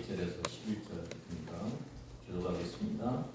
1절에서 11절입니다. 기도하겠습니다.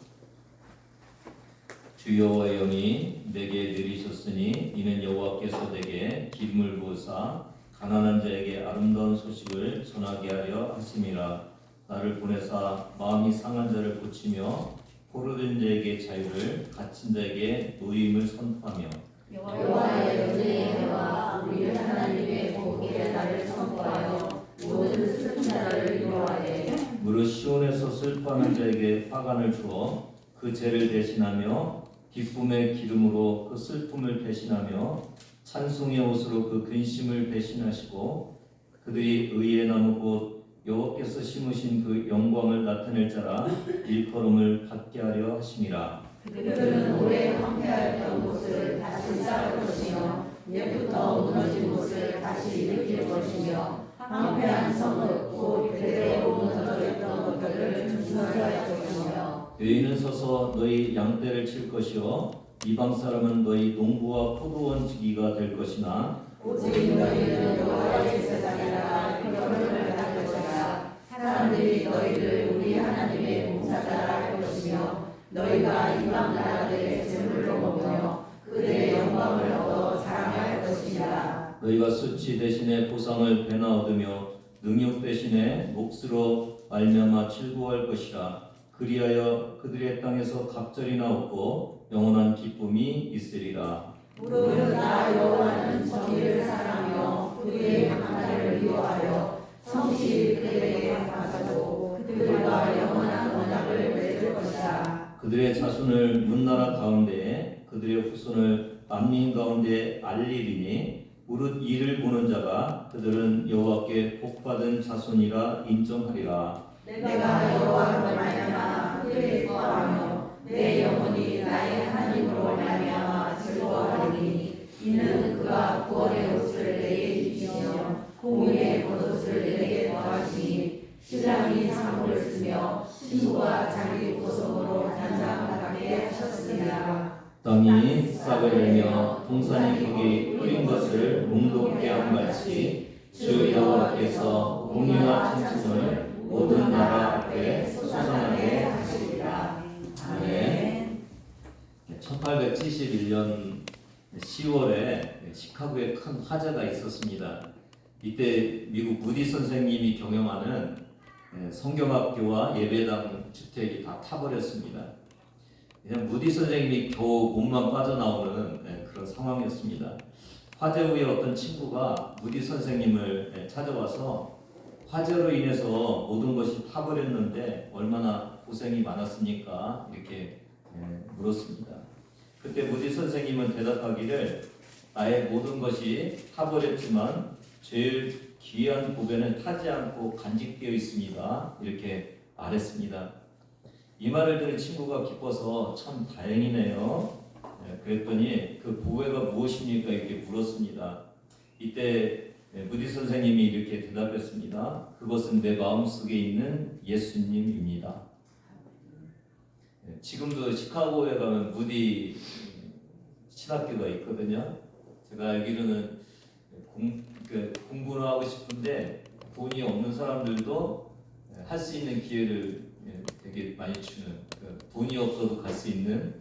주 여호와의 영이 내게 내리셨으니 이는 여호와께서 내게 기름을 부으사 가난한 자에게 아름다운 소식을 전하게 하려 하심이라. 나를 보내사 마음이 상한 자를 고치며 포로된 자에게 자유를, 갇힌 자에게 노임을 선포하며 여호와의 은혜의 해와 우리 하나님의 복의 날을 선포하여 모든 슬픈 자를 위로하되 무릇 시온에서 슬퍼하는 자에게 화관을 주어 그 죄를 대신하며 기쁨의 기름으로 그 슬픔을 대신하며 찬송의 옷으로 그 근심을 대신하시고 그들이 의의 나무 곧 여호와께서 심으신 그 영광을 나타낼 자라 일컬음을 받게 하려 하심이라. 그들은 오래 황폐하였던 곳을 다시 쌓을 것이며 옛부터 무너진 곳을 다시 일으킬 것이며 황폐한 성읍 곧 대대로 무너져 있던 것들을 준설할 것이며 너희는 서서 너희 양떼를 칠 것이요 이방 사람은 너희 농부와 포도원 지기가 될 것이나 오직 너희는 여호와의 제사장이라 그러므를 받을 것이라. 사람들이 너희를 우리 하나님의 봉사자라 할 것이며 너희가 이방 나라들의 재물로 먹으며 그들의 영광을 얻어 자랑할 것이라. 너희가 수치 대신에 보상을 배나 얻으며 능욕 대신에 몫으로 말미암아 즐거워할 것이라. 그리하여 그들의 땅에서 갑절이나 얻고 영원한 기쁨이 있으리라. 무릇 나 여호와는 정의를 사랑하며 그들의 강단을 위로하여 성실히 그들에게 갚아주고 그들과 영원한 언약을 맺을 것이라. 그들의 자손을 문나라 가운데에 그들의 후손을 만민 가운데 알리리니 무릇 이를 보는 자가 그들은 여호와께 복받은 자손이라 인정하리라. 내가 여호와로 말미암아 그를 기뻐하며 내 영혼이 나의 하나님으로 말미암아 즐거워하리니 이는 그가 구원의 옷을 내게 주시며 공의의 겉옷을 내게 더하시니 신랑이 상고를 쓰며 신부가 자기 보석으로 단장하게 하셨으리라. 땅이 싹을 내며 동산이 거기 뿌린 것을 몽독게 한 같이 주 여호와께서 공의와 찬송을 모든 나라 앞에 솟아나게 하시리라. 아멘. 1871년 10월에 시카고에 큰 화재가 있었습니다. 이때 미국 무디 선생님이 경영하는 성경학교와 예배당 주택이 다 타버렸습니다. 그냥 무디 선생님이 겨우 몸만 빠져나오는 그런 상황이었습니다. 화재 후에 어떤 친구가 무디 선생님을 찾아와서 화재로 인해서 모든 것이 타버렸는데 얼마나 고생이 많았습니까? 이렇게 물었습니다. 그때 무디 선생님은 대답하기를 나의 모든 것이 타버렸지만 제일 귀한 보배는 타지 않고 간직되어 있습니다. 이렇게 말했습니다. 이 말을 들은 친구가 기뻐서 참 다행이네요. 그랬더니 그 보배가 무엇입니까? 이렇게 물었습니다. 이때 무디 선생님이 이렇게 대답했습니다. 그것은 내 마음속에 있는 예수님입니다. 지금도 시카고에 가면 무디 신학교가 있거든요. 제가 알기로는 공부를 하고 싶은데 돈이 없는 사람들도 할 수 있는 기회를 되게 많이 주는, 돈이 없어도 갈 수 있는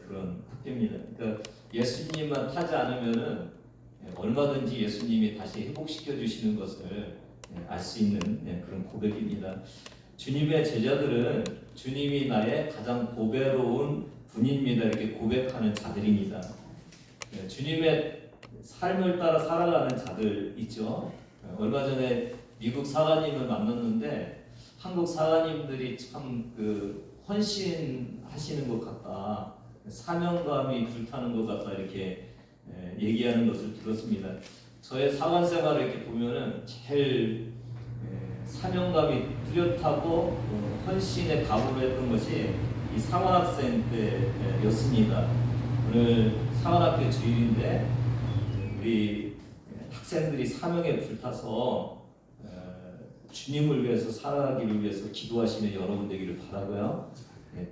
그런 학교입니다. 그러니까 예수님만 타지 않으면은 얼마든지 예수님이 다시 회복시켜 주시는 것을 알 수 있는 그런 고백입니다. 주님의 제자들은 주님이 나의 가장 보배로운 분입니다. 이렇게 고백하는 자들입니다. 주님의 삶을 따라 살아가는 자들 있죠. 얼마 전에 미국 사관님을 만났는데 한국 사관님들이 참 헌신하시는 것 같다, 사명감이 불타는 것 같다 이렇게 얘기하는 것을 들었습니다. 저의 사관 생활을 이렇게 보면은 제일 사명감이 뚜렷하고 헌신에 각오를 했던 것이 이 사관학생 때였습니다. 오늘 사관학교 주일인데 우리 학생들이 사명에 불타서 주님을 위해서 살아가기를 위해서 기도하시는 여러분 되기를 바라고요.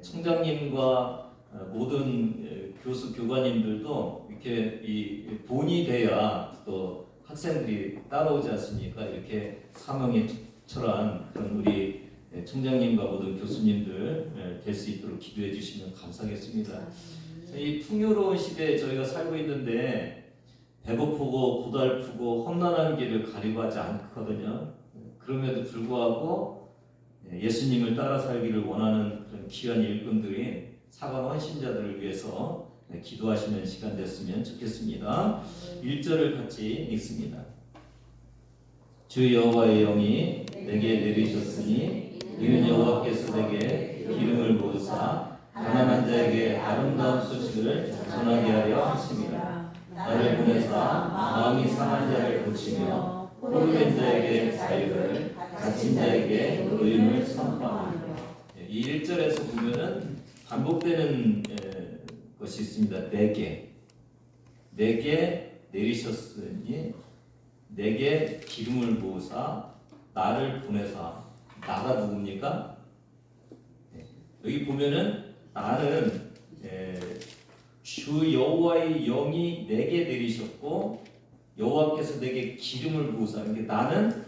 총장님과 모든 교수 교관님들도 이렇게 이 본이 돼야 또 학생들이 따라오지 않습니까? 이렇게 사명에 철한 그런 우리 총장님과 모든 교수님들 될 수 있도록 기도해 주시면 감사하겠습니다. 이 풍요로운 시대에 저희가 살고 있는데 배고프고 고달프고 험난한 길을 가리고 하지 않거든요. 그럼에도 불구하고 예수님을 따라 살기를 원하는 그런 귀한 일꾼들이 사관 헌신자들을 위해서 기도하시는 시간 됐으면 좋겠습니다. 1절을 같이 읽습니다. 주 여호와의 영이 내게 내리셨으니 이는 여호와께서 내게 기름을 부으사 가난한 자에게 아름다운 소식을 전하게 하려 하심이라. 나를 보내사 마음이 상한 자를 고치며 포로된 자에게 자유를, 갇힌 자에게 의임을 선포하며. 이 1절에서 보면은 반복되는 것이 있습니다. 내게 내리셨으니 내게 기름을 부으사 나를 보내사. 나가 누굽니까? 여기 보면은 나는 주 여호와의 영이 내게 내리셨고 여호와께서 내게 기름을 부으사. 나는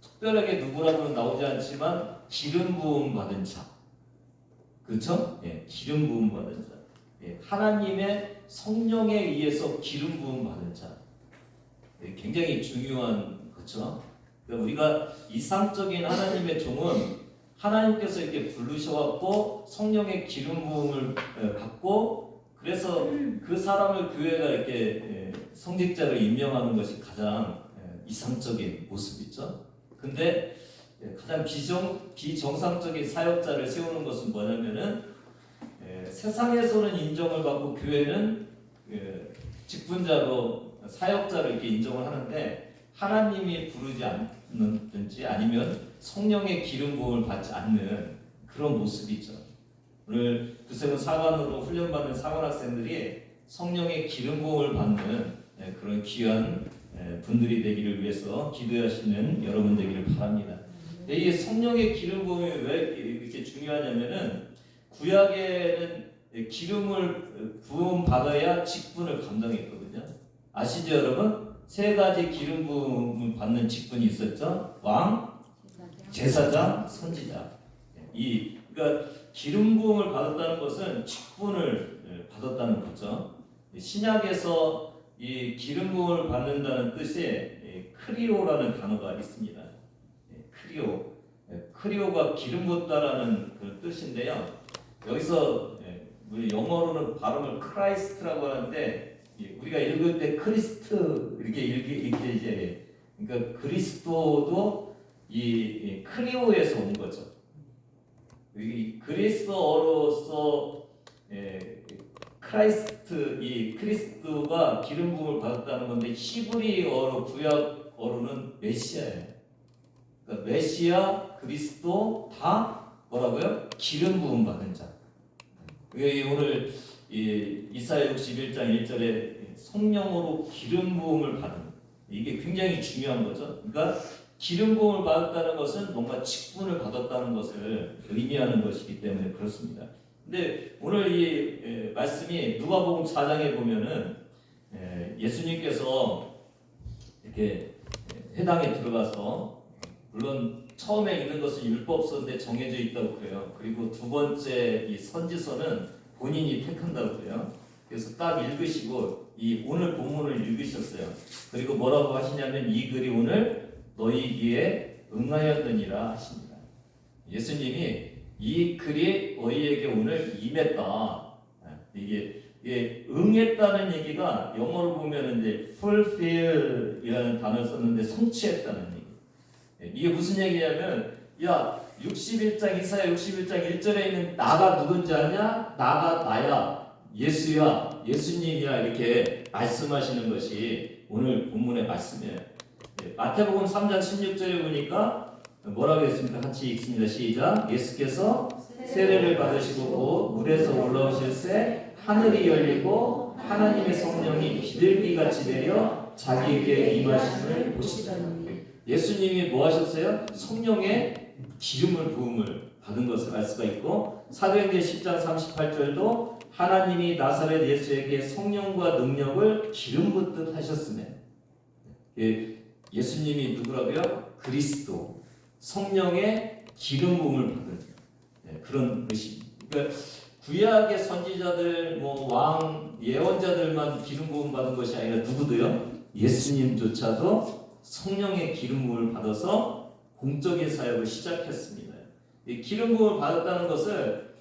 특별하게 누구라고는 나오지 않지만 기름 부음 받은 자, 그렇죠? 기름 부음 받은 자, 하나님의 성령에 의해서 기름 부음 받은 자, 굉장히 중요한 거죠. 그러니까 우리가 이상적인 하나님의 종은 하나님께서 이렇게 부르셔갖고 성령의 기름 부음을 받고 그래서 그 사람을 교회가 이렇게 성직자로 임명하는 것이 가장 이상적인 모습이죠. 근데 가장 비정상적인 사역자를 세우는 것은 뭐냐면은 세상에서는 인정을 받고 교회는 직분자로 사역자로 이렇게 인정을 하는데 하나님이 부르지 않는지 아니면 성령의 기름 부음을 받지 않는 그런 모습이죠. 오늘 두세번 사관으로 훈련받는 사관 학생들이 성령의 기름 부음을 받는 그런 귀한 분들이 되기를 위해서 기도하시는 여러분 되기를 바랍니다. 이 성령의 기름 부음이 왜 이렇게 중요하냐면은 구약에는 기름을 부음 받아야 직분을 감당했거든요. 아시죠, 여러분? 세 가지 기름 부음을 받는 직분이 있었죠. 왕, 제사장, 선지자. 그러니까 기름 부음을 받았다는 것은 직분을 받았다는 거죠. 신약에서 이 기름 부음을 받는다는 뜻에 크리오라는 단어가 있습니다. 크리오가 기름 붓다라는 그 뜻인데요. 여기서 우리 영어로는 발음을 크라이스트라고 하는데 우리가 읽을 때 크리스트 이렇게 이제 그러니까 그리스도도 이 크리오에서 온 거죠. 이 그리스도어로서 크라이스트 이 크리스도가 기름 부음을 받았다는 건데 히브리어로 구약어로는 메시아예요. 그러니까 메시아, 그리스도 다 뭐라고요? 기름 부음 받은 자. 오늘 이사야 61장 1절에 성령으로 기름 부음을 받은 이게 굉장히 중요한 거죠. 그러니까 기름 부음을 받았다는 것은 뭔가 직분을 받았다는 것을 의미하는 것이기 때문에 그렇습니다. 근데 오늘 이 말씀이 누가복음 4장에 보면은 예수님께서 이렇게 회당에 들어가서 물론 처음에 있는 것은 율법서인데 정해져 있다고 그래요. 그리고 두 번째 이 선지서는 본인이 택한다고 그래요. 그래서 딱 읽으시고 이 오늘 본문을 읽으셨어요. 그리고 뭐라고 하시냐면 이 글이 오늘 너희 귀에 응하였느니라 하십니다. 예수님이 이 글이 너희에게 오늘 임했다. 이게 응했다는 얘기가 영어로 보면 이제 fulfill이라는 단어를 썼는데 성취했다는 얘기. 이게 무슨 얘기냐면 야 61장 이사야 61장 1절에 있는 나가 누군지 아냐? 나가 나야 예수야 예수님이야 이렇게 말씀하시는 것이 오늘 본문의 말씀이에요. 마태복음 3장 16절에 보니까 뭐라고 했습니까? 같이 읽습니다. 시작. 예수께서 세례를 받으시고 곧 물에서 올라오실새 하늘이 열리고 하나님의 성령이 비둘기같이 내려 자기에게 임하심을 보시더니 예수님이 뭐 하셨어요? 성령의 기름을 부음을 받은 것을 알 수가 있고 사도행전 10장 38절도 하나님이 나사렛 예수에게 성령과 능력을 기름 붓듯 하셨으며 예수님이 누구라고요? 그리스도 성령의 기름 부음을 받은 그런 것입니다. 그러니까 구약의 선지자들, 뭐 왕, 예언자들만 기름 부음 받은 것이 아니라 누구도요? 예수님조차도 성령의 기름 부음을 받아서 공적인 사역을 시작했습니다. 이 기름 부음을 받았다는 것을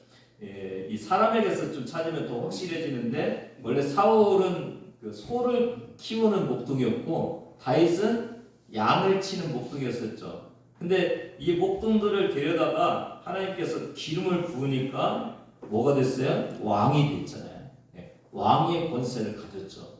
이 사람에게서 좀 찾으면 더 확실해지는데, 원래 사울은 그 소를 키우는 목동이었고 다윗은 양을 치는 목동이었었죠. 근데 이 목동들을 데려다가 하나님께서 기름을 부으니까 뭐가 됐어요? 왕이 됐잖아요. 왕의 권세를 가졌죠.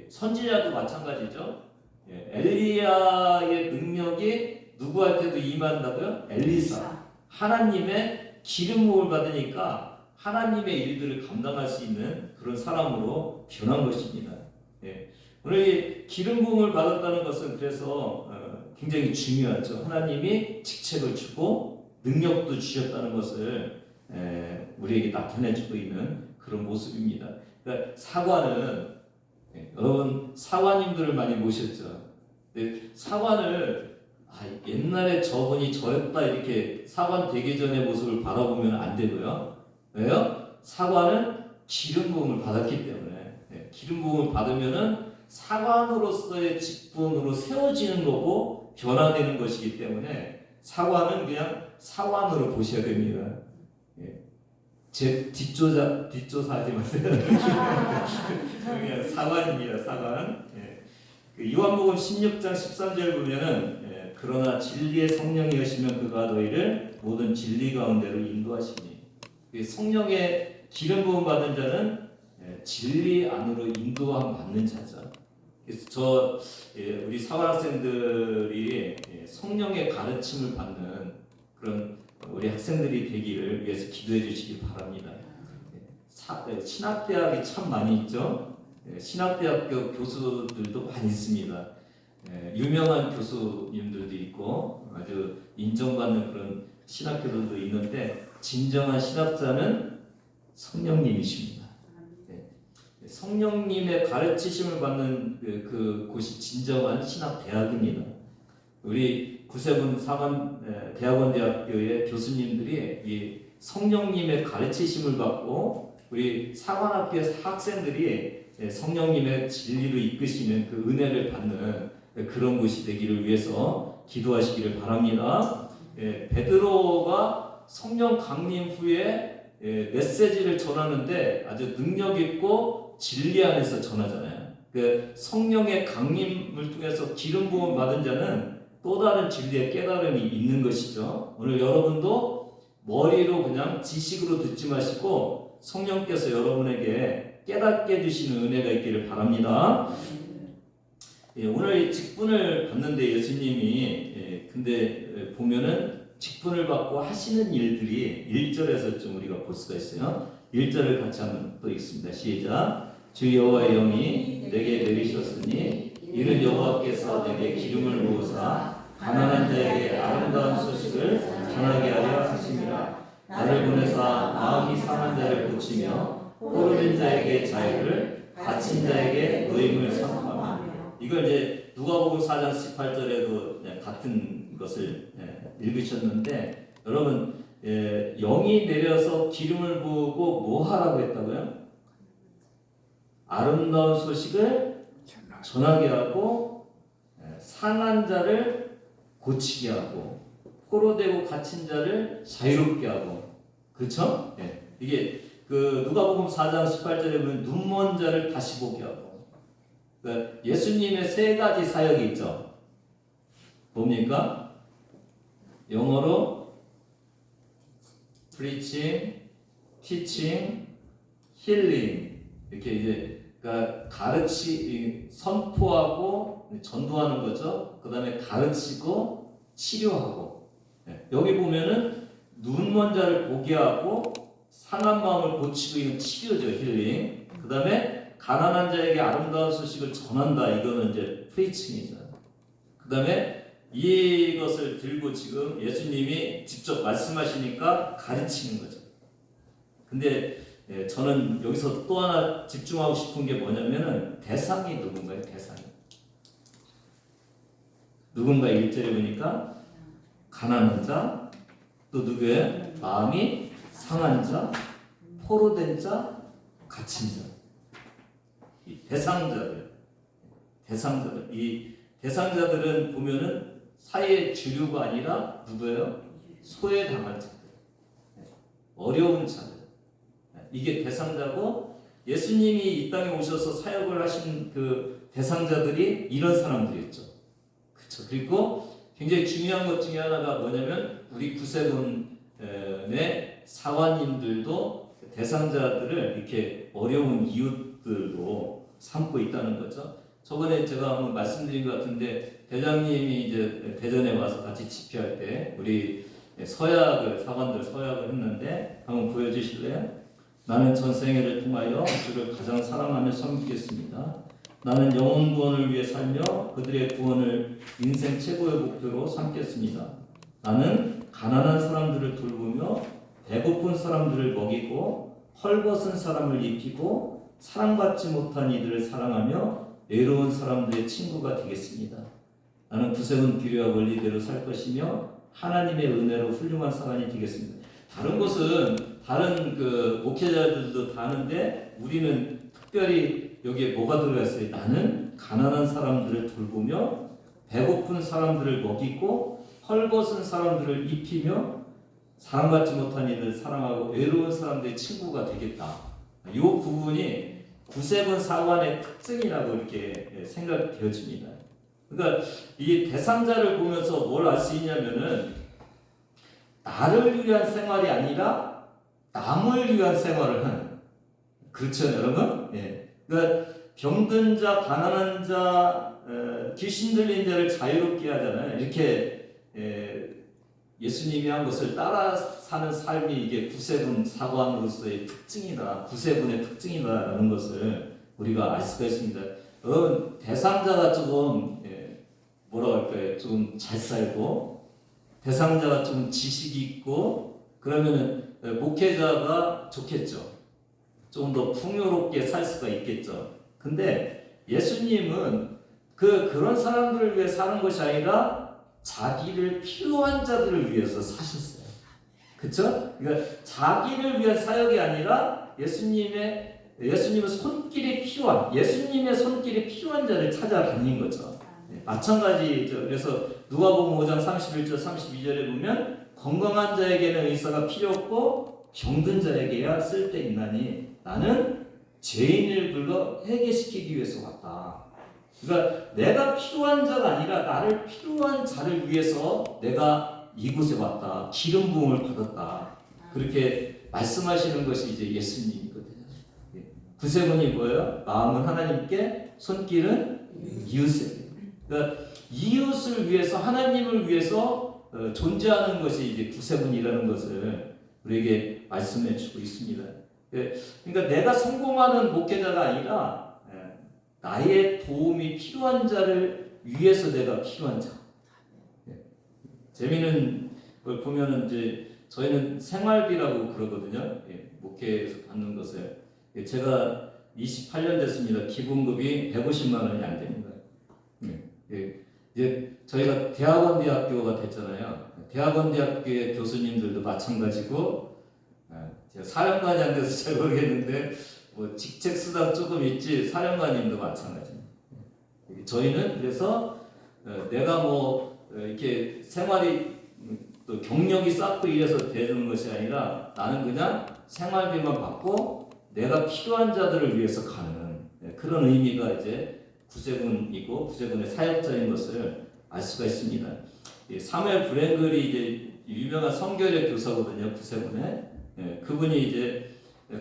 선지자도 마찬가지죠. 엘리야의 능력이 누구한테도 임한다고요? 엘리사. 하나님의 기름 부음을 받으니까 하나님의 일들을 감당할 수 있는 그런 사람으로 변한 것입니다. 오늘 이 기름 부음을 받았다는 것은 그래서 굉장히 중요하죠. 하나님이 직책을 주고 능력도 주셨다는 것을 우리에게 나타내주고 있는 그런 모습입니다. 그러니까 사관은 여러분 사관님들을 많이 모셨죠. 사관을 옛날에 저분이 저였다 이렇게 사관 되기 전의 모습을 바라보면 안 되고요. 왜요? 사관은 기름 부음을 받았기 때문에 기름 부음을 받으면은 사관으로서의 직분으로 세워지는 거고 변화되는 것이기 때문에 사관은 그냥 사관으로 보셔야 됩니다. 제 뒷조사하지 마세요. 그냥 사관입니다. 사관. 그 요한복음 16장 13절 보면은 그러나 진리의 성령이 오시면 그가 너희를 모든 진리 가운데로 인도하시니, 성령의 기름 부음 받은 자는 진리 안으로 인도함 받는 자죠. 그래서 우리 사관 학생들이 성령의 가르침을 받는 그런 우리 학생들이 되기를 위해서 기도해 주시기 바랍니다. 신학대학이 참 많이 있죠. 신학대학교 교수들도 많이 있습니다. 유명한 교수님들도 있고 아주 인정받는 그런 신학교들도 있는데, 진정한 신학자는 성령님이십니다. 성령님의 가르치심을 받는 그 곳이 진정한 신학대학입니다. 우리 구세군 사관 대학원대학교의 교수님들이 이 성령님의 가르치심을 받고 우리 사관학교의 학생들이 성령님의 진리로 이끄시는 그 은혜를 받는 그런 곳이 되기를 위해서 기도하시기를 바랍니다. 베드로가 성령 강림 후에 메시지를 전하는데 아주 능력 있고 진리 안에서 전하잖아요. 그 성령의 강림을 통해서 기름 부음 받은 자는 또 다른 진리의 깨달음이 있는 것이죠. 오늘 여러분도 머리로 그냥 지식으로 듣지 마시고 성령께서 여러분에게 깨닫게 해주시는 은혜가 있기를 바랍니다. 오늘 직분을 받는데 예수님이 근데 보면은 직분을 받고 하시는 일들이 1절에서 좀 우리가 볼 수가 있어요. 1절을 같이 한번 또 읽습니다. 시작. 주 여호와의 영이 내게 내리셨으니 이는 여호와께서 내게 기름을 부으사 가난한 자에게 아름다운 소식을 전하게 하려 하심이라. 나를 보내사 마음이 상한 자를 고치며 포로된 자에게 자유를, 갇힌 자에게 노임을 선포하며. 이걸 이제 누가복음 4장 18절에도 같은 것을 읽으셨는데, 여러분 영이 내려서 기름을 부으고 뭐 하라고 했다고요? 아름다운 소식을 전하게 하고 상한 자를 고치게 하고 포로되고 갇힌 자를 자유롭게 하고. 그렇죠? 이게 그 누가복음 4장 18절에 보면 눈먼 자를 다시 보게 하고. 그러니까 예수님의 세 가지 사역이 있죠. 뭡니까? 영어로 preaching, teaching, healing. 이렇게 이제 그러니까 선포하고 전도하는 거죠. 그 다음에 가르치고 치료하고. 여기 보면은 눈먼 자를 보게 하고 상한 마음을 고치고 있는 치료죠, 힐링. 그 다음에 가난한 자에게 아름다운 소식을 전한다. 이거는 이제 프리칭이죠. 그 다음에 이것을 들고 지금 예수님이 직접 말씀하시니까 가르치는 거죠. 근데 저는 여기서 또 하나 집중하고 싶은 게 뭐냐면은 대상이 누군가요? 대상이. 누군가 1절에 보니까 가난한 자, 또 누구예요? 마음이 상한 자, 포로된 자, 갇힌 자. 이 대상자들. 이 대상자들은 보면은 사회의 주류가 아니라 누구예요? 소외당한 자들. 어려운 자들. 이게 대상자고, 예수님이 이 땅에 오셔서 사역을 하신 그 대상자들이 이런 사람들이었죠. 그렇죠. 그리고 굉장히 중요한 것 중에 하나가 뭐냐면 우리 구세군의 사관님들도 대상자들을 이렇게 어려운 이웃들로 삼고 있다는 거죠. 저번에 제가 한번 말씀드린 것 같은데 대장님이 이제 대전에 와서 같이 집회할 때 우리 사관들 서약을 했는데 한번 보여주실래요? 나는 전생애를 통하여 주를 가장 사랑하며 섬기겠습니다. 나는 영혼 구원을 위해 살며 그들의 구원을 인생 최고의 목표로 삼겠습니다. 나는 가난한 사람들을 돌보며 배고픈 사람들을 먹이고 헐벗은 사람을 입히고 사랑받지 못한 이들을 사랑하며 외로운 사람들의 친구가 되겠습니다. 나는 구세군 규례와 원리대로 살 것이며 하나님의 은혜로 훌륭한 사람이 되겠습니다. 다른 곳은 다른 그 목회자들도 다 하는데 우리는 특별히 여기에 뭐가 들어가 있어요? 나는 가난한 사람들을 돌보며 배고픈 사람들을 먹이고 헐벗은 사람들을 입히며 사랑받지 못한 이들을 사랑하고 외로운 사람들의 친구가 되겠다. 이 부분이 구세군 사관의 특징이라고 이렇게 생각되어집니다. 그러니까 이 대상자를 보면서 뭘 알 수 있냐면은 나를 위한 생활이 아니라 남을 위한 생활을 하는. 그렇죠, 여러분? 예. 그러니까 병든 자, 가난한 자, 귀신 들린 자를 자유롭게 하잖아요. 이렇게 예수님이 한 것을 따라 사는 삶이 이게 구세군 사관으로서의 특징이다, 구세군의 특징이다라는 것을 우리가 알 수가 있습니다. 대상자가 조금 뭐라 할까요? 좀 잘 살고 대상자가 좀 지식이 있고 그러면은 목회자가 좋겠죠. 조금 더 풍요롭게 살 수가 있겠죠. 근데 예수님은 그런 사람들을 위해 사는 것이 아니라 자기를 필요한 자들을 위해서 사셨어요. 그렇죠? 그러니까 자기를 위한 사역이 아니라 예수님의 손길이 필요한, 예수님의 손길이 필요한 자를 찾아다닌 거죠. 마찬가지죠. 그래서 누가복음 5장 31절 32절에 보면 건강한 자에게는 의사가 필요 없고 병든 자에게야 쓸데 있나니 나는 죄인을 불러 회개시키기 위해서 왔다. 그러니까 내가 필요한 자가 아니라 나를 필요한 자를 위해서 내가 이곳에 왔다. 기름 부음을 받았다. 그렇게 말씀하시는 것이 이제 예수님이거든요. 구세군이 뭐예요? 마음은 하나님께, 손길은 이웃에게. 그러니까 이웃을 위해서, 하나님을 위해서 존재하는 것이 이제 구세군이라는 것을 우리에게 말씀해 주고 있습니다. 그러니까 내가 성공하는 목회자가 아니라 나의 도움이 필요한 자를 위해서 내가 필요한 자. 재미있는 걸 보면은 이제 저희는 생활비라고 그러거든요. 목회에서 받는 것을. 제가 28년 됐습니다. 기본급이 150만 원이 안 됩니다. 이제 저희가 대학원대학교가 됐잖아요. 대학원대학교의 교수님들도 마찬가지고, 제가 사령관이 안 돼서 잘 모르겠는데 뭐 직책수당 조금 있지 사령관님도 마찬가지입니다. 저희는 그래서 내가 뭐 이렇게 생활이 또 경력이 쌓고 이래서 되는 것이 아니라 나는 그냥 생활비만 받고 내가 필요한 자들을 위해서 가는 그런 의미가 이제 구세군이고 구세군의 사역자인 것을 알 수가 있습니다. 사무엘 브랭글이 이제 유명한 성결의 교사거든요. 구세군에 그분이 이제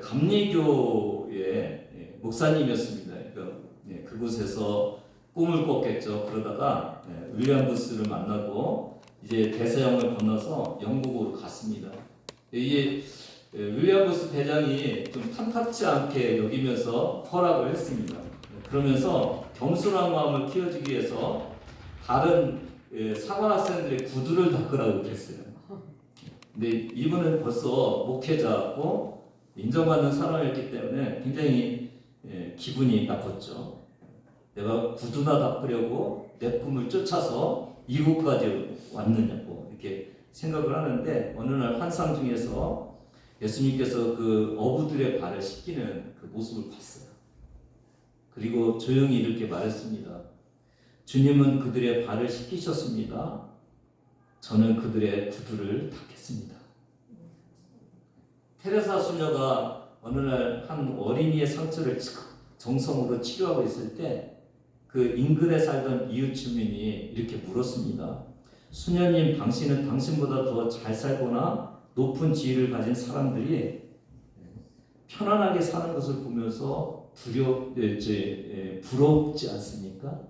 감리교의 목사님이었습니다. 그곳에서 꿈을 꿨겠죠. 그러다가 윌리엄 부스를 만나고 이제 대서양을 건너서 영국으로 갔습니다. 이게 윌리엄 부스 대장이 좀 탐탁치 않게 여기면서 허락을 했습니다. 그러면서 겸손한 마음을 키워주기 위해서 다른 사관 학생들의 구두를 닦으라고 그랬어요. 근데 이분은 벌써 목회자고 인정받는 사람이었기 때문에 굉장히 기분이 나빴죠. 내가 구두나 닦으려고 내 꿈을 쫓아서 이곳까지 왔느냐고 이렇게 생각을 하는데 어느 날 환상 중에서 예수님께서 그 어부들의 발을 씻기는 그 모습을 봤어요. 그리고 조용히 이렇게 말했습니다. 주님은 그들의 발을 씻기셨습니다. 저는 그들의 구두를 닦겠습니다. 테레사 수녀가 어느 날 한 어린이의 상처를 정성으로 치료하고 있을 때 그 인근에 살던 이웃 주민이 이렇게 물었습니다. 수녀님, 당신은 당신보다 더 잘 살거나 높은 지위를 가진 사람들이 편안하게 사는 것을 보면서 부럽지 않습니까?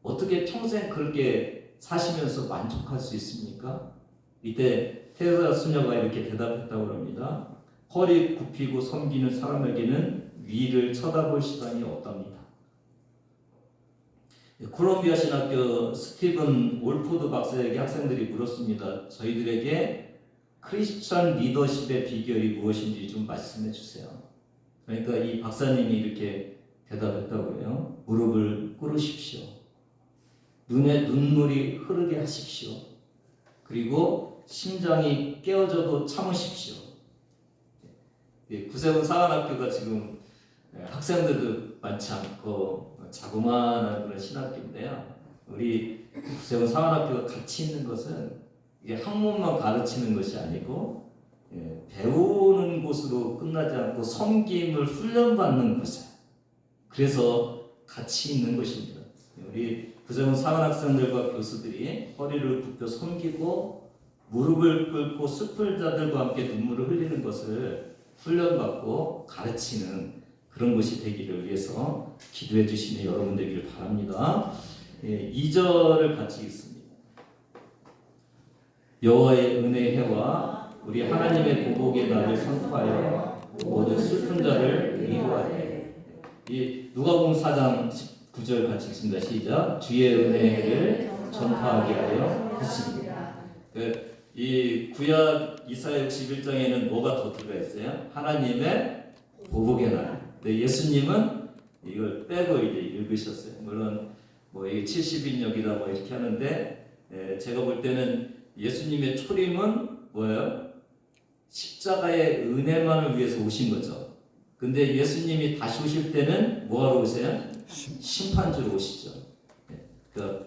어떻게 평생 그렇게 사시면서 만족할 수 있습니까? 이때 테레사 수녀가 이렇게 대답했다고 합니다. 허리 굽히고 섬기는 사람에게는 위를 쳐다볼 시간이 없답니다. 콜롬비아 신학교 스티븐 올포드 박사에게 학생들이 물었습니다. 저희들에게 크리스천 리더십의 비결이 무엇인지 좀 말씀해 주세요. 그러니까 이 박사님이 이렇게 대답했다고 해요. 무릎을 꿇으십시오. 눈에 눈물이 흐르게 하십시오. 그리고 심장이 깨어져도 참으십시오. 구세군 사관학교가 지금 학생들도 많지 않고 자그마한 그런 신학교인데요. 우리 구세군 사관학교가 가치 있는 것은 이게 학문만 가르치는 것이 아니고 배우는 곳으로 끝나지 않고 섬김을 훈련받는 곳이에요. 그래서 가치 있는 것입니다. 우리 구세군 사관학생들과 교수들이 허리를 굽혀 섬기고 무릎을 꿇고 슬픈 자들과 함께 눈물을 흘리는 것을 훈련받고 가르치는 그런 것이 되기를 위해서 기도해 주시는 여러분 되기를 바랍니다. 2절을 같이 읽습니다. 여호와의 은혜의 해와 우리 하나님의 보복의 날을 선포하여 모든 슬픈 자를 위로하되. 이 누가복음 4장 19절 같이 읽습니다. 시작. 주의 은혜의 해를 전파하게 하여 하십니다. 이 구약 이사야 61장에는 뭐가 더 들어가 있어요? 하나님의 보복의 날. 근데 예수님은 이걸 빼고 이제 읽으셨어요. 물론 뭐 이게 70인역이다 뭐 이렇게 하는데 제가 볼 때는 예수님의 초림은 뭐예요? 십자가의 은혜만을 위해서 오신 거죠. 근데 예수님이 다시 오실 때는 뭐하러 오세요? 심판주로 오시죠. 그러니까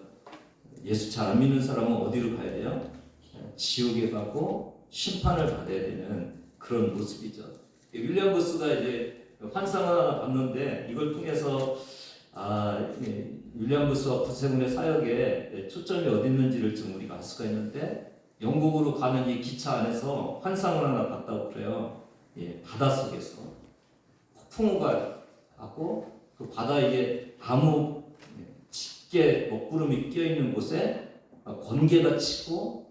예수 잘 안 믿는 사람은 어디로 가야 돼요? 지옥에 가고 심판을 받아야 되는 그런 모습이죠. 윌리엄 부스가 이제 환상을 하나 봤는데 이걸 통해서 윌리엄 부스와 구세군의 사역에 초점이 어디 있는지를 좀 우리가 알 수가 있는데 영국으로 가는 이 기차 안에서 환상을 하나 봤다고 그래요. 바닷속에서 폭풍우가 하고 그 바다에 아무 짙게 먹구름이 끼어있는 곳에 번개가 치고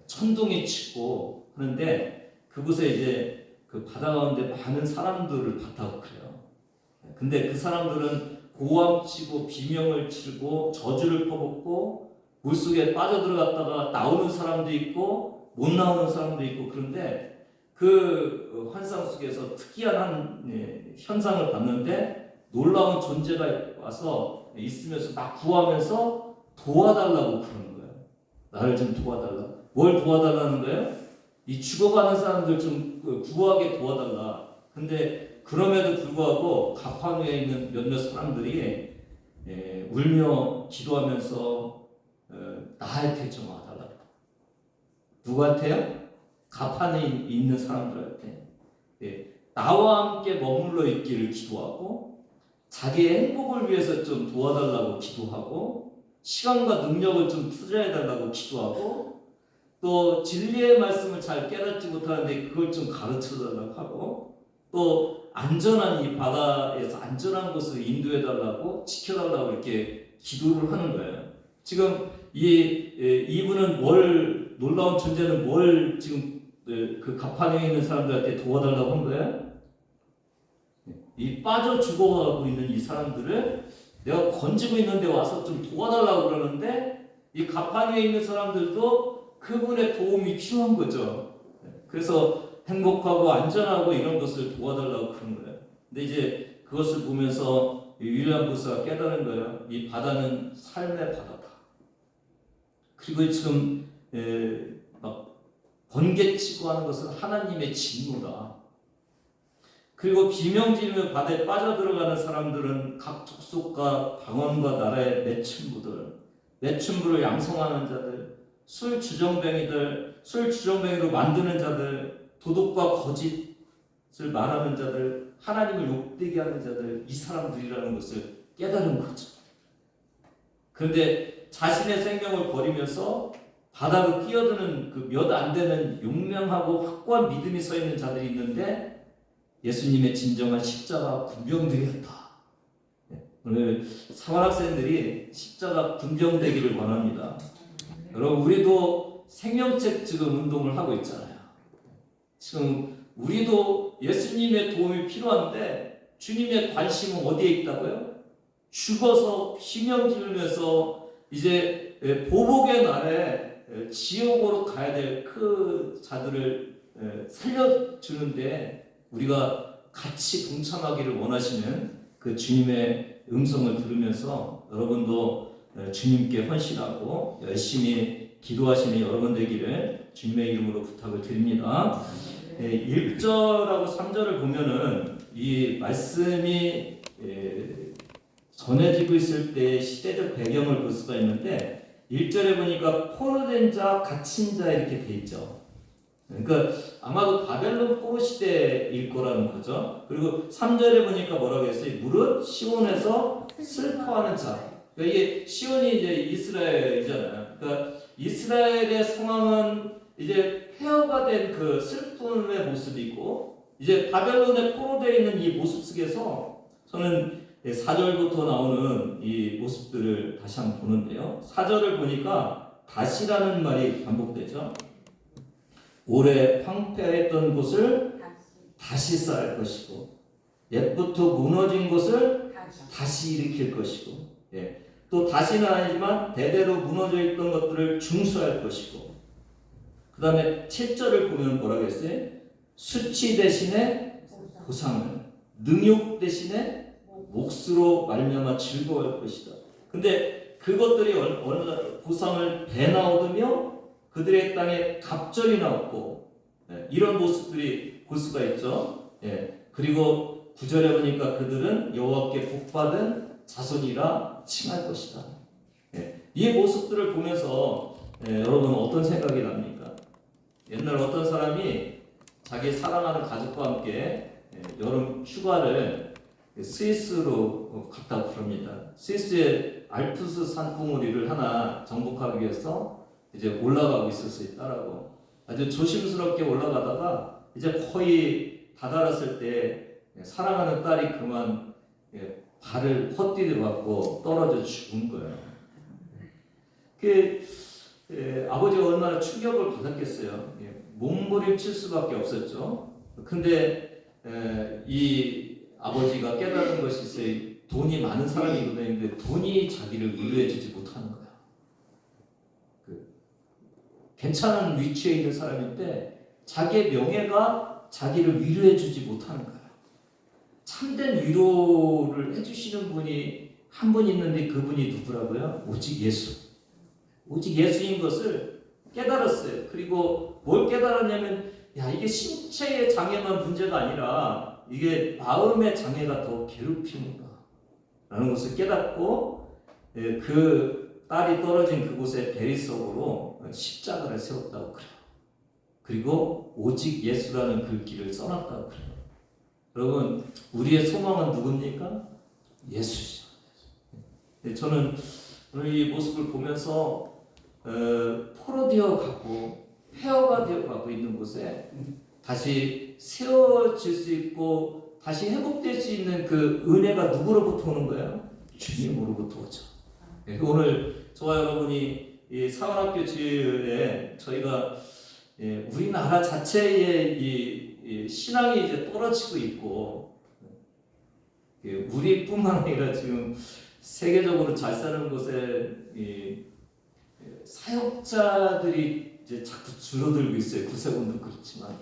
천둥이 치고 하는데 그곳에 이제 그 바다 가운데 많은 사람들을 봤다고 그래요. 근데 그 사람들은 고함치고 비명을 치고 저주를 퍼붓고 물속에 빠져들어갔다가 나오는 사람도 있고 못 나오는 사람도 있고 그런데 그 환상 속에서 특이한 한 현상을 봤는데 놀라운 존재가 와서 있으면서 막 구하면서 도와달라고 그러는 거예요. 나를 좀 도와달라. 뭘 도와달라는 거예요? 이 죽어가는 사람들 좀 구하게 도와달라. 근데 그럼에도 불구하고 가판위에 있는 몇몇 사람들이 울며 기도하면서 나한테 좀 와달라. 누구한테요? 가판에 있는 사람들한테. 나와 함께 머물러 있기를 기도하고 자기의 행복을 위해서 좀 도와달라고 기도하고 시간과 능력을 좀 투자해달라고 기도하고 또 진리의 말씀을 잘 깨닫지 못하는데 그걸 좀 가르쳐달라고 하고 또 안전한 이 바다에서 안전한 곳을 인도해달라고 지켜달라고 이렇게 기도를 하는 거예요. 지금 이분은 뭘 놀라운 존재는 뭘 지금 그 가판에 있는 사람들한테 도와달라고 한 거예요? 이 빠져 죽어가고 있는 이 사람들을 내가 건지고 있는데 와서 좀 도와달라고 그러는데 이 가판 위에 있는 사람들도 그분의 도움이 필요한 거죠. 그래서 행복하고 안전하고 이런 것을 도와달라고 그런 거예요. 근데 이제 그것을 보면서 윌리엄 부스가 깨달은 거예요. 이 바다는 삶의 바다다. 그리고 지금 번개치고 하는 것은 하나님의 진노다. 그리고 비명지르며 바다에 빠져들어가는 사람들은 각 족속과 방언과 나라의 매춘부를 양성하는 자들, 술 주정뱅이로 만드는 자들, 도둑과 거짓을 말하는 자들, 하나님을 욕되게 하는 자들, 이 사람들이라는 것을 깨달은 거죠. 그런데 자신의 생명을 버리면서 바다로 뛰어드는 그 몇 안 되는 용맹하고 확고한 믿음이 서 있는 자들이 있는데 예수님의 진정한 십자가 군병들이었다. 오늘 사관학생들이 십자가 군병되기를 원합니다. 여러분, 우리도 생명책 지금 운동을 하고 있잖아요. 지금 우리도 예수님의 도움이 필요한데 주님의 관심은 어디에 있다고요? 죽어서 희명 지르면서 이제 보복의 날에 지옥으로 가야 될 그 자들을 살려주는데 우리가 같이 동참하기를 원하시는 그 주님의 음성을 들으면서 여러분도 주님께 헌신하고 열심히 기도하시는 여러분 되기를 주님의 이름으로 부탁을 드립니다. 1절하고 3절을 보면은 이 말씀이 전해지고 있을 때 시대적 배경을 볼 수가 있는데 1절에 보니까 포로된 자, 갇힌 자 이렇게 돼 있죠. 그러니까 아마도 바벨론 포로 시대일 거라는 거죠. 그리고 3절에 보니까 뭐라고 했어요? 무릇 시온에서 슬퍼하는 자. 그러니까 이게 시온이 이제 이스라엘이잖아요. 그러니까 이스라엘의 상황은 이제 폐허가 된 그 슬픔의 모습이 있고 이제 바벨론에 포로되어 있는 이 모습 속에서 저는 4절부터 나오는 이 모습들을 다시 한번 보는데요. 4절을 보니까 다시라는 말이 반복되죠. 오래 황폐했던 곳을 다시 쌓을 것이고 옛부터 무너진 곳을 다시 일으킬 것이고 또 다시는 아니지만 대대로 무너져 있던 것들을 중수할 것이고 그 다음에 7절을 보면 뭐라고 했어요? 수치 대신에 보상을, 능욕 대신에 몫으로 말미암아 즐거워할 것이다. 근데 그것들이 보상을 배나 얻으며 그들의 땅에 갑절이 나왔고 이런 모습들이 볼 수가 있죠. 그리고 9절에 보니까 그들은 여호와께 복받은 자손이라 칭할 것이다. 이 모습들을 보면서 여러분 어떤 생각이 납니까? 옛날 어떤 사람이 자기 사랑하는 가족과 함께 여름 휴가를 스위스로 갔다고 그럽니다. 스위스의 알프스 산봉우리를 하나 정복하기 위해서 이제 올라가고 있었어요, 딸하고. 아주 조심스럽게 올라가다가 이제 거의 다다랐을 때 사랑하는 딸이 그만 발을 헛디뎌 갖고 떨어져 죽은 거예요. 아버지가 얼마나 충격을 받았겠어요. 몸부림칠 수밖에 없었죠. 근데 이 아버지가 깨달은 것이 있어요. 돈이 많은 사람이거든요. 근데 돈이 자기를 위로해주지 못하는 거예요. 괜찮은 위치에 있는 사람인데 자기의 명예가 자기를 위로해주지 못하는 거예요. 참된 위로를 해주시는 분이 한 분 있는데 그분이 누구라고요? 오직 예수. 오직 예수인 것을 깨달았어요. 그리고 뭘 깨달았냐면 이게 신체의 장애만 문제가 아니라 이게 마음의 장애가 더 괴롭히는가 라는 것을 깨닫고 그 딸이 떨어진 그곳에 대리석으로 십자가를 세웠다고 그래요. 그리고 오직 예수라는 그 길을 써놨다고 그래요. 여러분, 우리의 소망은 누굽니까? 예수죠. 저는 오늘 이 모습을 보면서 포로되어 가고 폐허가 되어 가고 있는 곳에 다시 세워질 수 있고 다시 회복될 수 있는 그 은혜가 누구로부터 오는 거예요? 주님으로부터 오죠. 오늘 저와 여러분이 이 사관학교 지을에 저희가 우리나라 자체의 이 신앙이 이제 떨어지고 있고 우리뿐만 아니라 지금 세계적으로 잘 사는 곳에 이 사역자들이 이제 자꾸 줄어들고 있어요. 구세군도 그렇지만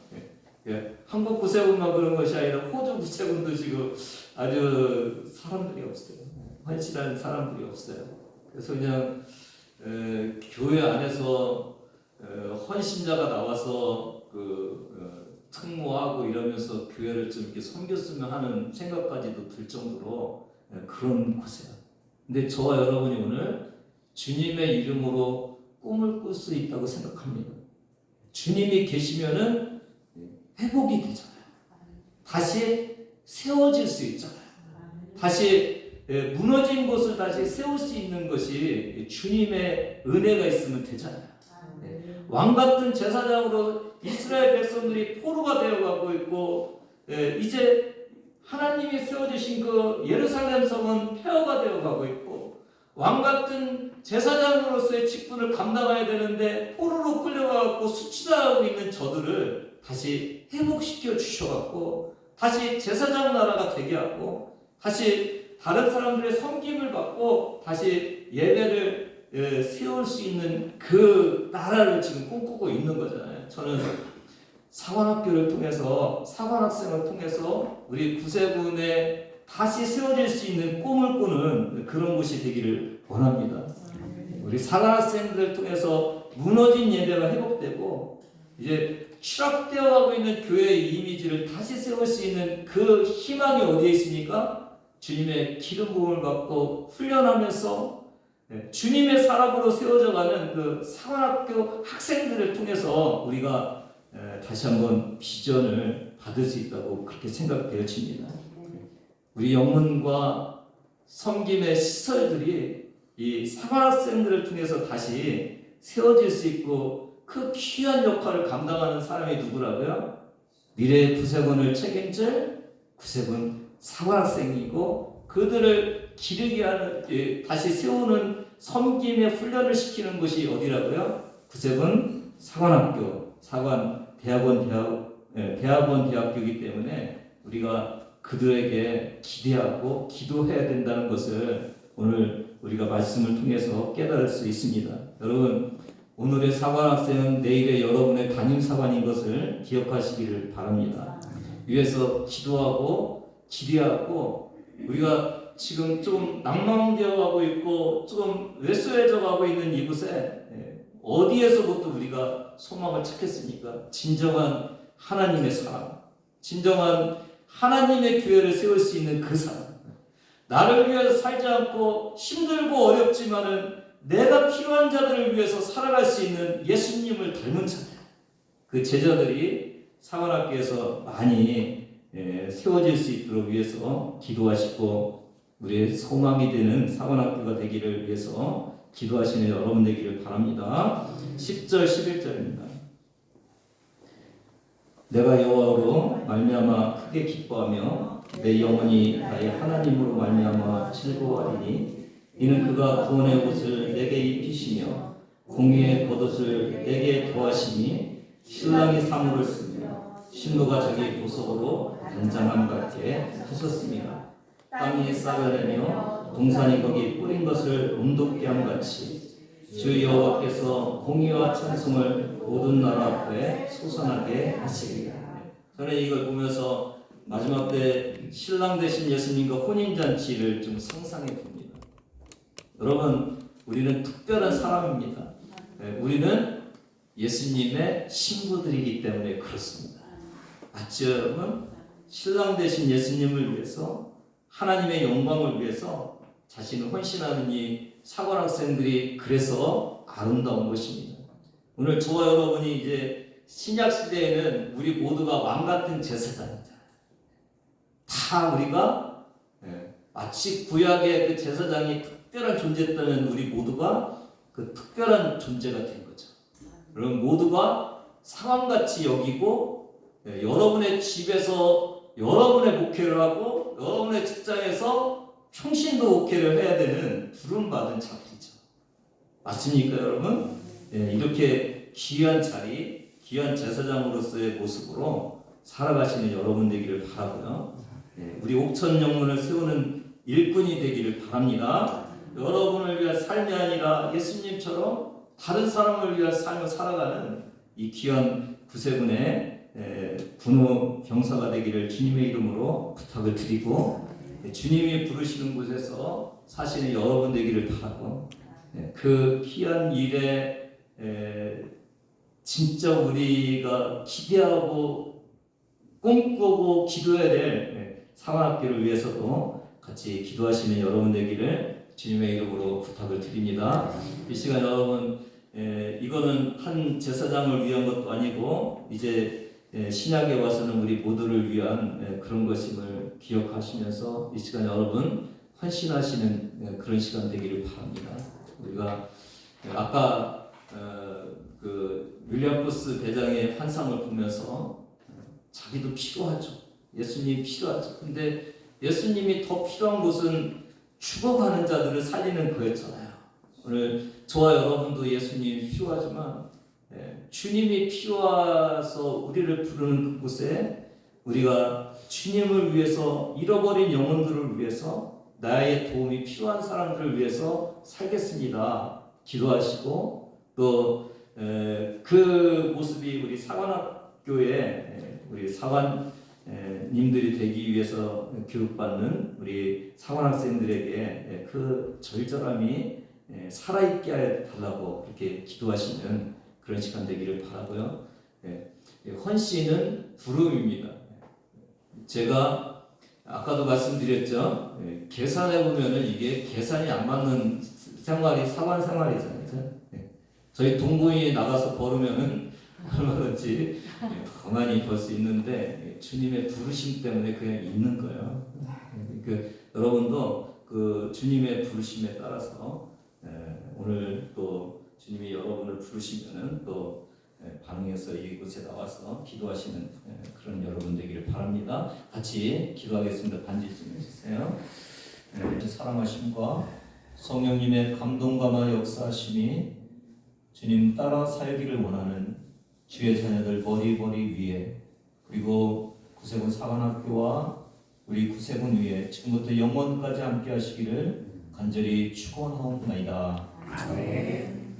한국 구세군만 그런 것이 아니라 호주 구세군도 지금 아주 사람들이 없어요. 헌신하는 사람들이 없어요. 그래서 그냥 교회 안에서 헌신자가 나와서 특무하고 이러면서 교회를 좀 이렇게 섬겼으면 하는 생각까지도 들 정도로 그런 곳이에요. 근데 저와 여러분이 오늘 주님의 이름으로 꿈을 꿀 수 있다고 생각합니다. 주님이 계시면은 회복이 되잖아요. 다시 세워질 수 있잖아요. 다시 무너진 곳을 다시 세울 수 있는 것이 주님의 은혜가 있으면 되잖아요. 왕 같은 제사장으로 이스라엘 백성들이 포로가 되어가고 있고, 이제 하나님이 세워주신 그 예루살렘 성은 폐허가 되어가고 있고, 왕 같은 제사장으로서의 직분을 감당해야 되는데 포로로 끌려가고 수치당하고 있는 저들을 다시 회복시켜 주셔갖고 다시 제사장 나라가 되게 하고 다시 다른 사람들의 섬김을 받고 다시 예배를 세울 수 있는 그 나라를 지금 꿈꾸고 있는 거잖아요. 저는 사관학교를 통해서 사관학생을 통해서 우리 구세군에 다시 세워질 수 있는 꿈을 꾸는 그런 곳이 되기를 원합니다. 우리 사관학생들을 통해서 무너진 예배가 회복되고 이제 추락되어 가고 있는 교회의 이미지를 다시 세울 수 있는 그 희망이 어디에 있습니까? 주님의 기름 부음을 받고 훈련하면서 주님의 사람으로 세워져가는 그 사관학교 학생들을 통해서 우리가 다시 한번 비전을 받을 수 있다고 그렇게 생각되어집니다. 우리 영문과 섬김의 시설들이 이 사관학생들을 통해서 다시 세워질 수 있고 그 귀한 역할을 감당하는 사람이 누구라고요? 미래의 구세군을 책임질 구세군 사관학생이고 그들을 기르게 하는 다시 세우는 섬김의 훈련을 시키는 곳이 어디라고요? 구세군 사관학교, 대학원 대학교이기 때문에 우리가 그들에게 기대하고 기도해야 된다는 것을 오늘 우리가 말씀을 통해서 깨달을 수 있습니다. 여러분, 오늘의 사관학생은 내일의 여러분의 담임사관인 것을 기억하시기를 바랍니다. 위에서 기도하고 기대하고 우리가 지금 좀 낭망되어 가고 있고 좀 왜소해져 가고 있는 이곳에 어디에서부터 우리가 소망을 찾겠습니까? 진정한 하나님의 사람, 진정한 하나님의 교회를 세울 수 있는 그 사람, 나를 위해서 살지 않고 힘들고 어렵지만은 내가 필요한 자들을 위해서 살아갈 수 있는 예수님을 닮은 자들, 그 제자들이 사관학교에서 많이 세워질 수 있도록 위해서 기도하시고 우리의 소망이 되는 사관학교가 되기를 위해서 기도하시는 여러분 되기를 바랍니다. 10절 11절입니다. 내가 여호와로 말미암아 크게 기뻐하며 내 영혼이 나의 하나님으로 말미암아 즐거워하리니 이는 그가 구원의 옷을 내게 입히시며 공의의 겉옷을 내게 더하시니 신랑이 사물을 쓰며 신부가 자기 보석으로 단장함 같게 하셨습니다. 땅이 쌀아내며 동산이 거기 뿌린 것을 온돋게 함같이 주 여호와께서 공의와 찬송을 모든 나라 앞에 솟아나게 하시리라. 저는 이걸 보면서 마지막 때 신랑 되신 예수님과 혼인잔치를 좀 상상해 봅니다. 여러분, 우리는 특별한 사람입니다. 우리는 예수님의 신부들이기 때문에 그렇습니다. 맞죠, 여러분? 신랑 되신 예수님을 위해서 하나님의 영광을 위해서 자신을 헌신하는 이 사관학생들이 그래서 아름다운 것입니다. 오늘 저와 여러분이 이제 신약 시대에는 우리 모두가 왕 같은 제사장이잖아요. 다 우리가 마치 구약의 그 제사장이 특별한 존재였다면 우리 모두가 그 특별한 존재가 된 거죠. 여러분 모두가 상황같이 여기고 여러분의 집에서 여러분의 목회를 하고 여러분의 직장에서 평신도 목회를 해야 되는 부름받은 자들이죠. 맞습니까, 여러분? 이렇게 귀한 자리, 귀한 제사장으로서의 모습으로 살아가시는 여러분 되기를 바라고요. 우리 옥천 영문을 세우는 일꾼이 되기를 바랍니다. 여러분을 위한 삶이 아니라 예수님처럼 다른 사람을 위한 삶을 살아가는 이 귀한 구세군의 군호 병사가 되기를 주님의 이름으로 부탁을 드리고 주님이 부르시는 곳에서 사시는 여러분 되기를 바라고 그 귀한 일에 진짜 우리가 기대하고 꿈꾸고 기도해야 될 사관학교를 위해서도 같이 기도하시는 여러분 되기를 주님의 이름으로 부탁을 드립니다. 이 시간 여러분, 이거는 한 제사장을 위한 것도 아니고 이제 신약에 와서는 우리 모두를 위한 그런 것임을 기억하시면서 이 시간 여러분 헌신하시는 그런 시간 되기를 바랍니다. 우리가 아까 그 윌리엄 포스 대장의 환상을 보면서 자기도 필요하죠. 예수님이 필요하죠. 근데 예수님이 더 필요한 것은 죽어가는 자들을 살리는 거였잖아요. 오늘 저와 여러분도 예수님이 필요하지만 주님이 필요해서 우리를 부르는 그곳에 우리가 주님을 위해서 잃어버린 영혼들을 위해서 나의 도움이 필요한 사람들을 위해서 살겠습니다. 기도하시고 또 그 모습이 우리 사관학교에 우리 사관님들이 되기 위해서 교육받는 우리 사관학생들에게 그 절절함이 살아있게 달라고 그렇게 기도하시는 그런 시간 되기를 바라고요. 헌신은 부름입니다. 제가 아까도 말씀드렸죠. 계산해 보면은 이게 계산이 안 맞는 생활이 사관 생활이잖아요. 저희 동부인이 나가서 벌으면은 얼마든지 더 많이 벌 수 있는데 주님의 부르심 때문에 그냥 있는 거예요. 여러분도 그 주님의 부르심에 따라서 오늘 또 주님이 여러분을 부르시면은 또 반응해서 이곳에 나와서 기도하시는 그런 여러분 되기를 바랍니다. 같이 기도하겠습니다. 반지 좀 해주세요. 사랑하심과 성령님의 감동감화 역사하심이 주님 따라 살기를 원하는 주의 자녀들 머리 위에 그리고 구세군 사관학교와 우리 구세군 위에 지금부터 영원까지 함께 하시기를 간절히 축원하옵나이다. 아멘.